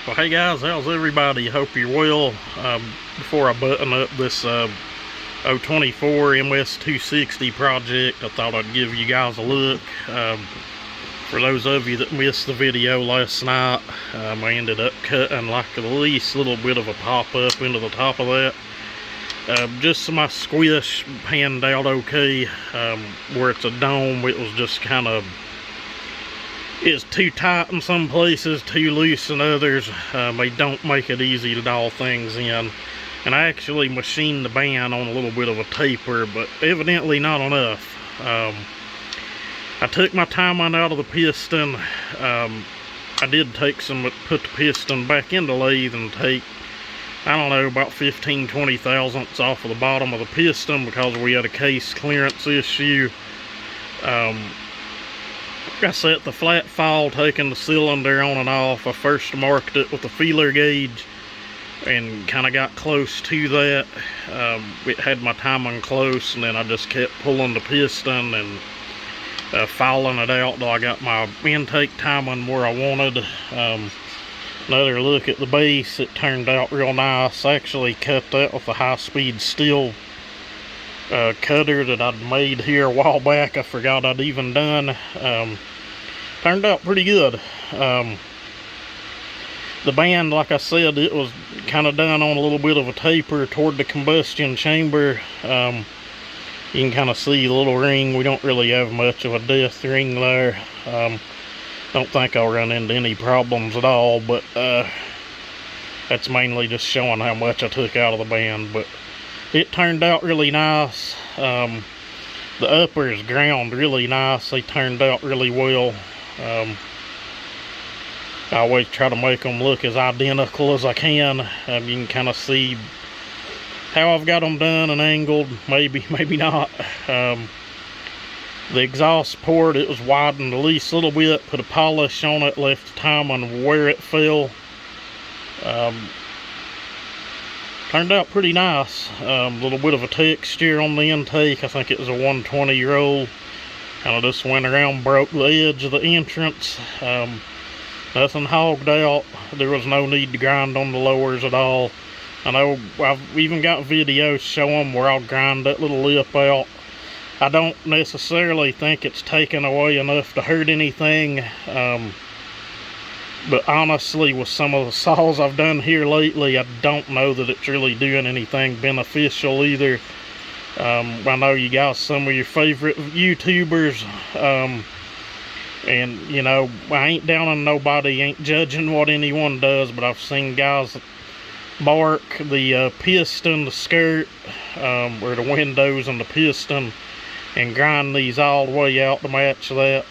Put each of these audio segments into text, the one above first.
Well, hey guys, how's everybody? Hope you're well. Before I button up this 024 ms260 project, I thought I'd give you guys a look. For those of you that missed the video last night, I ended up cutting like the least little bit of a pop-up into the top of that. Just so my squish panned out okay. Where it's a dome, it was just kind of, it's too tight in some places, too loose in others. They don't make it easy to dial things in. And I actually machined the band on a little bit of a taper, but evidently not enough. I took my timing out of the piston. I did take put the piston back into lathe and take, I don't know, about 15-20 thousandths off of the bottom of the piston because we had a case clearance issue. I set the flat file, taking the cylinder on and off. I first marked it with a feeler gauge and kind of got close to that. It had my timing close, and then I just kept pulling the piston and filing it out till I got my intake timing where I wanted. Another look at the base, it turned out real nice. I actually cut that with a high-speed Stihl cutter that I'd made here a while back. I forgot I'd even done. Turned out pretty good. The band, like I said, it was kind of done on a little bit of a taper toward the combustion chamber. You can kind of see the little ring. We don't really have much of a depth ring there. Don't think I'll run into any problems at all, but that's mainly just showing how much I took out of the band. But it turned out really nice. The uppers ground really nice. They turned out really well. I always try to make them look as identical as I can. You can kind of see how I've got them done and angled. Maybe not. The exhaust port, it was widened the least little bit. Put a polish on it, left the timing where it fell. Turned out pretty nice. A little bit of a texture on the intake. I think it was a 120 roll. Kind of just went around, broke the edge of the entrance. Nothing hogged out. There was no need to grind on the lowers at all. I know I've even got videos showing where I'll grind that little lip out. I don't necessarily think it's taken away enough to hurt anything. But honestly, with some of the saws I've done here lately, I don't know that it's really doing anything beneficial either. I know you guys, some of your favorite YouTubers, and you know, I ain't down on nobody, ain't judging what anyone does, but I've seen guys mark the piston, the skirt, or the windows and the piston, and grind these all the way out to match that.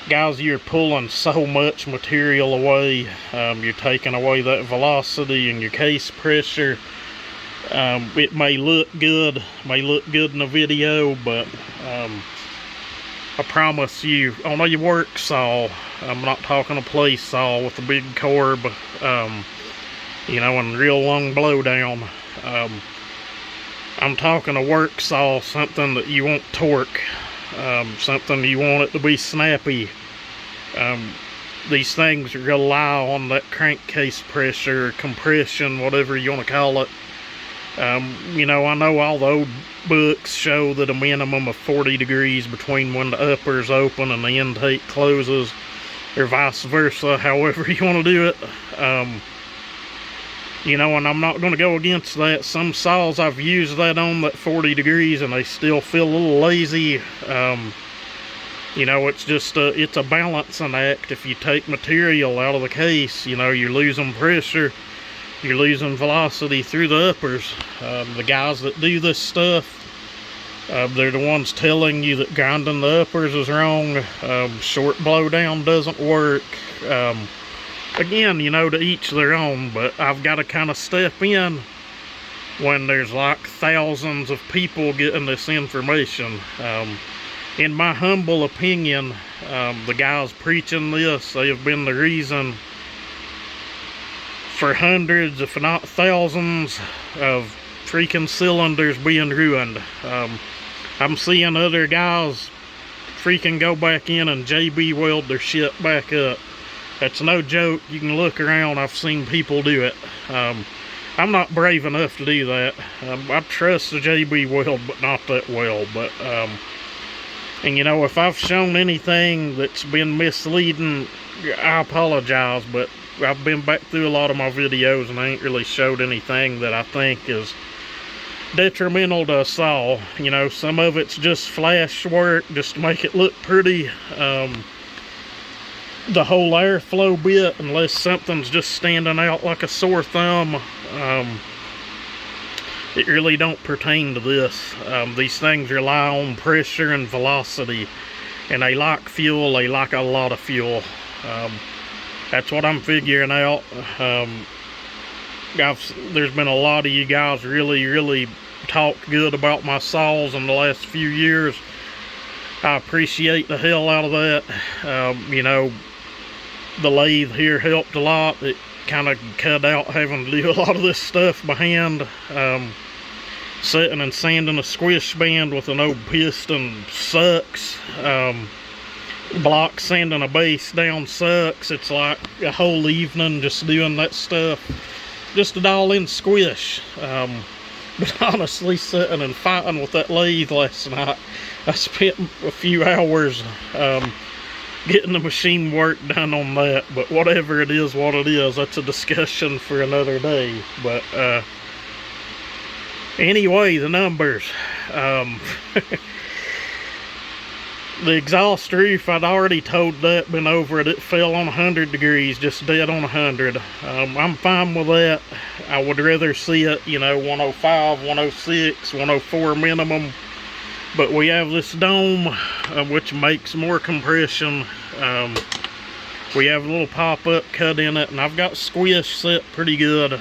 Guys, you're pulling so much material away. You're taking away that velocity and your case pressure. It may look good in the video, but I promise you, on a work saw, I'm not talking a place saw with a big corb, you know, and real long blowdown. I'm talking a work saw, something that you want torque, something you want it to be snappy. These things rely on that crankcase pressure, compression, whatever you want to call it. You know, I know all the old books show that a minimum of 40 degrees between when the upper's open and the intake closes, or vice versa, however you want to do it. You know, and I'm not going to go against that. Some saws I've used that on, that 40 degrees, and they still feel a little lazy. You know, it's just it's a balancing act. If you take material out of the case, you know, you're losing pressure, you're losing velocity through the uppers. The guys that do this stuff, they're the ones telling you that grinding the uppers is wrong. Short blowdown doesn't work. Again, you know, to each their own, but I've got to kind of step in when there's like thousands of people getting this information. In my humble opinion, the guys preaching this, they have been the reason for hundreds, if not thousands, of freaking cylinders being ruined. I'm seeing other guys freaking go back in and JB weld their shit back up. That's no joke. You can look around. I've seen people do it. I'm not brave enough to do that. I trust the JB weld, but not that well. But and you know, if I've shown anything that's been misleading, I apologize. But I've been back through a lot of my videos and I ain't really showed anything that I think is detrimental to a saw. You know, some of it's just flash work just to make it look pretty. The whole airflow bit, unless something's just standing out like a sore thumb, it really don't pertain to this. These things rely on pressure and velocity, and they like fuel. They like a lot of fuel. That's what I'm figuring out. There's been a lot of you guys really talk good about my saws in the last few years. I appreciate the hell out of that. You know, the lathe here helped a lot. It kind of cut out having to do a lot of this stuff by hand. Setting and sanding a squish band with an old piston sucks. Block sanding a base down sucks. It's like a whole evening just doing that stuff, just a dial in squish. But honestly, sitting and fighting with that lathe last night, I spent a few hours getting the machine work done on that. But whatever it is, what it is, that's a discussion for another day. But anyway, the numbers. The exhaust roof, I'd already told that, been over it. It fell on 100 degrees, just dead on 100. I'm fine with that. I would rather see it, you know, 105, 106, 104 minimum. But we have this dome, which makes more compression. We have a little pop-up cut in it, and I've got squish set pretty good.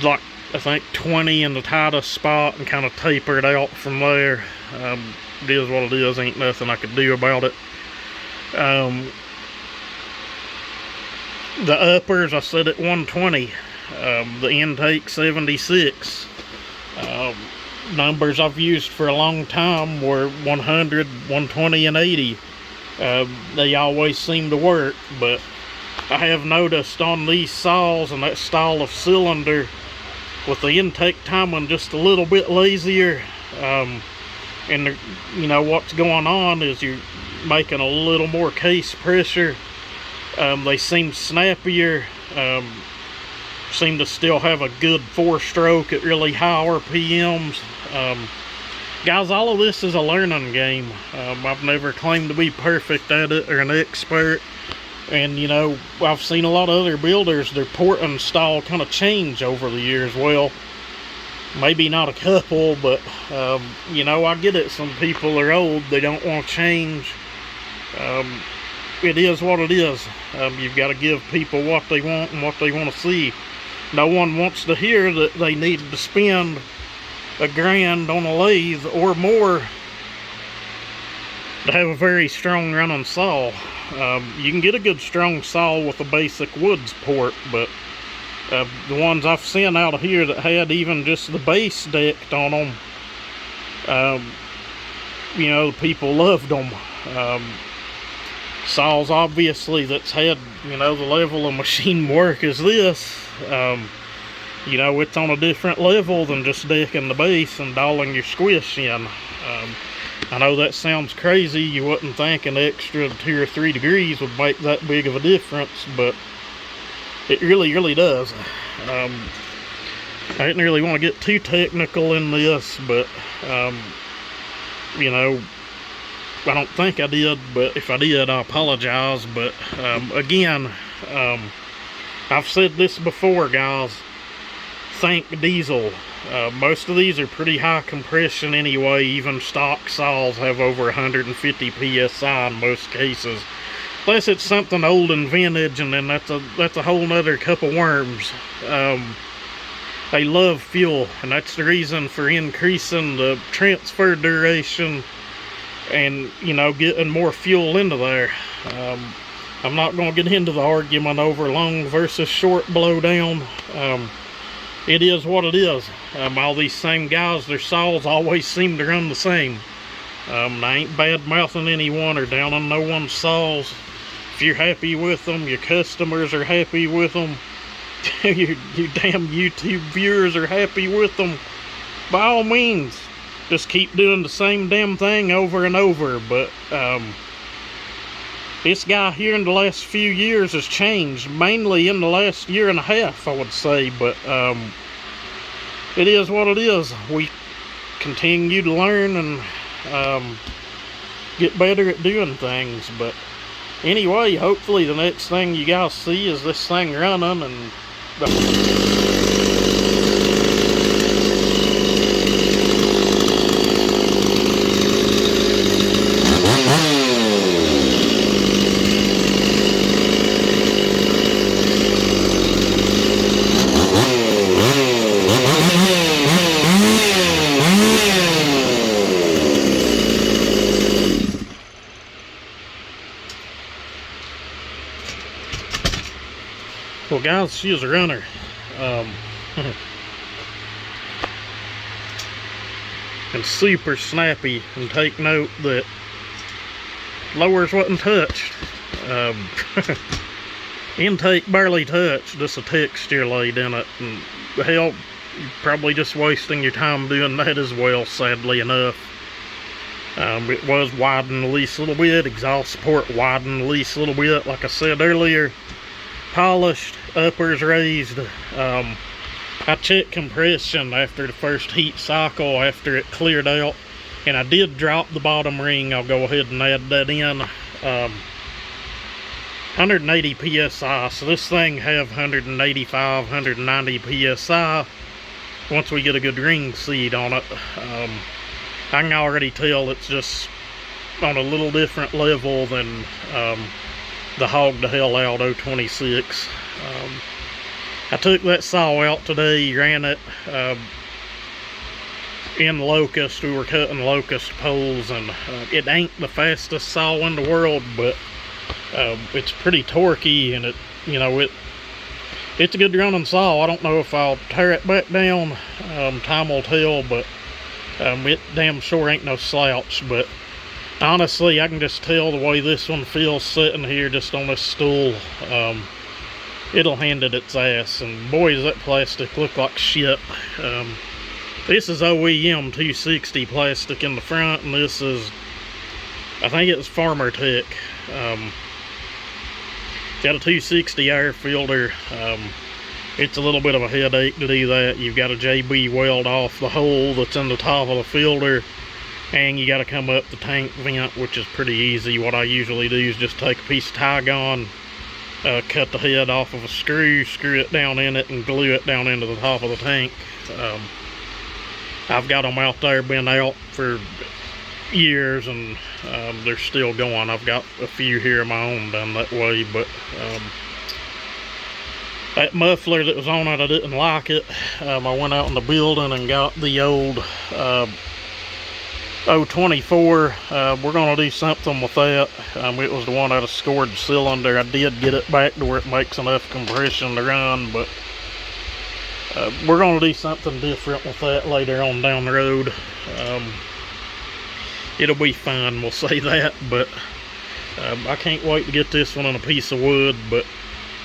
Like, I think 20 in the tightest spot, and kind of taper it out from there. It is what it is. Ain't nothing I could do about it. The uppers I set at 120. The intake 76. Numbers I've used for a long time were 100, 120, and 80. They always seem to work, but I have noticed on these saws and that style of cylinder, with the intake timing just a little bit lazier, and you know what's going on is you're making a little more case pressure. They seem snappier, seem to still have a good 4-stroke at really high RPMs. Guys, all of this is a learning game. I've never claimed to be perfect at it or an expert. And you know, I've seen a lot of other builders, their porting style kind of change over the years. Well, maybe not a couple, but you know, I get it. Some people are old, they don't want to change. It is what it is. You've got to give people what they want and what they want to see. No one wants to hear that they needed to spend $1,000 on a lathe or more to have a very strong running saw. You can get a good strong saw with a basic woods port, but the ones I've seen out of here that had even just the base decked on them, you know, people loved them. Saws obviously that's had, you know, the level of machine work as this, you know, it's on a different level than just decking the base and dialing your squish in. I know that sounds crazy. You wouldn't think an extra 2 or 3 degrees would make that big of a difference, but it really does. I didn't really want to get too technical in this, but you know, I don't think I did, but if I did, I apologize. But again, I've said this before, guys. Think diesel. Most of these are pretty high compression anyway. Even stock saws have over 150 psi in most cases, unless it's something old and vintage, and then that's a whole nother cup of worms. They love fuel, and that's the reason for increasing the transfer duration and, you know, getting more fuel into there. I'm not going to get into the argument over long versus short blowdown. It is what it is. All these same guys, their saws always seem to run the same. I ain't bad mouthing anyone or down on no one's saws. If you're happy with them, your customers are happy with them, your damn YouTube viewers are happy with them, by all means, just keep doing the same damn thing over and over. But this guy here in the last few years has changed, mainly in the last year and a half, I would say. But it is what it is. We continue to learn and get better at doing things. But anyway, hopefully the next thing you guys see is this thing running and well, guys, she is a runner. And super snappy. And take note that lowers wasn't touched. Intake barely touched, just a texture laid in it. And hell, you're probably just wasting your time doing that as well, sadly enough. It was widened at least a little bit. Exhaust port widened at least a little bit, like I said earlier. Polished, uppers raised. I checked compression after the first heat cycle after it cleared out, and I did drop the bottom ring. I'll go ahead and add that in. 180 psi, so this thing have 185, 190 psi once we get a good ring seat on it. I can already tell it's just on a little different level than the Hog the Hell Out 026. I took that saw out today, ran it in locust. We were cutting locust poles, and it ain't the fastest saw in the world, but it's pretty torquey, and it's a good running saw. I don't know if I'll tear it back down. Time will tell, but it damn sure ain't no slouch. But honestly, I can just tell the way this one feels sitting here just on this stool. It'll hand it its ass, and boy, does that plastic look like shit. This is OEM 260 plastic in the front, and this is, I think it's Farmer Tech. Got a 260 air filter. It's a little bit of a headache to do that. You've got a JB weld off the hole that's in the top of the filter, and you got to come up the tank vent, which is pretty easy. What I usually do is just take a piece of Tygon, cut the head off of a screw, screw it down in it, and glue it down into the top of the tank. I've got them out there, been out for years, and they're still going. I've got a few here of my own done that way, but that muffler that was on it, I didn't like it. I went out in the building and got the old 024. We're going to do something with that. It was the one that had scored the cylinder. I did get it back to where it makes enough compression to run, but we're going to do something different with that later on down the road. It'll be fun, we'll say that. But I can't wait to get this one on a piece of wood, but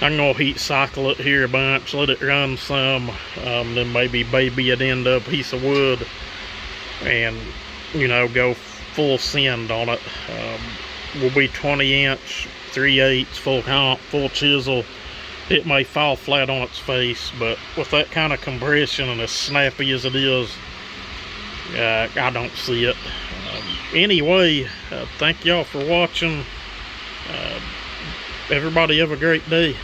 I'm going to heat cycle it here a bunch, let it run some, then maybe baby it into a piece of wood and, you know, go full send on it. Will be 20-inch, 3/8, full comp, full chisel. It may fall flat on its face, but with that kind of compression and as snappy as it is, I don't see it. Anyway, thank y'all for watching. Everybody have a great day.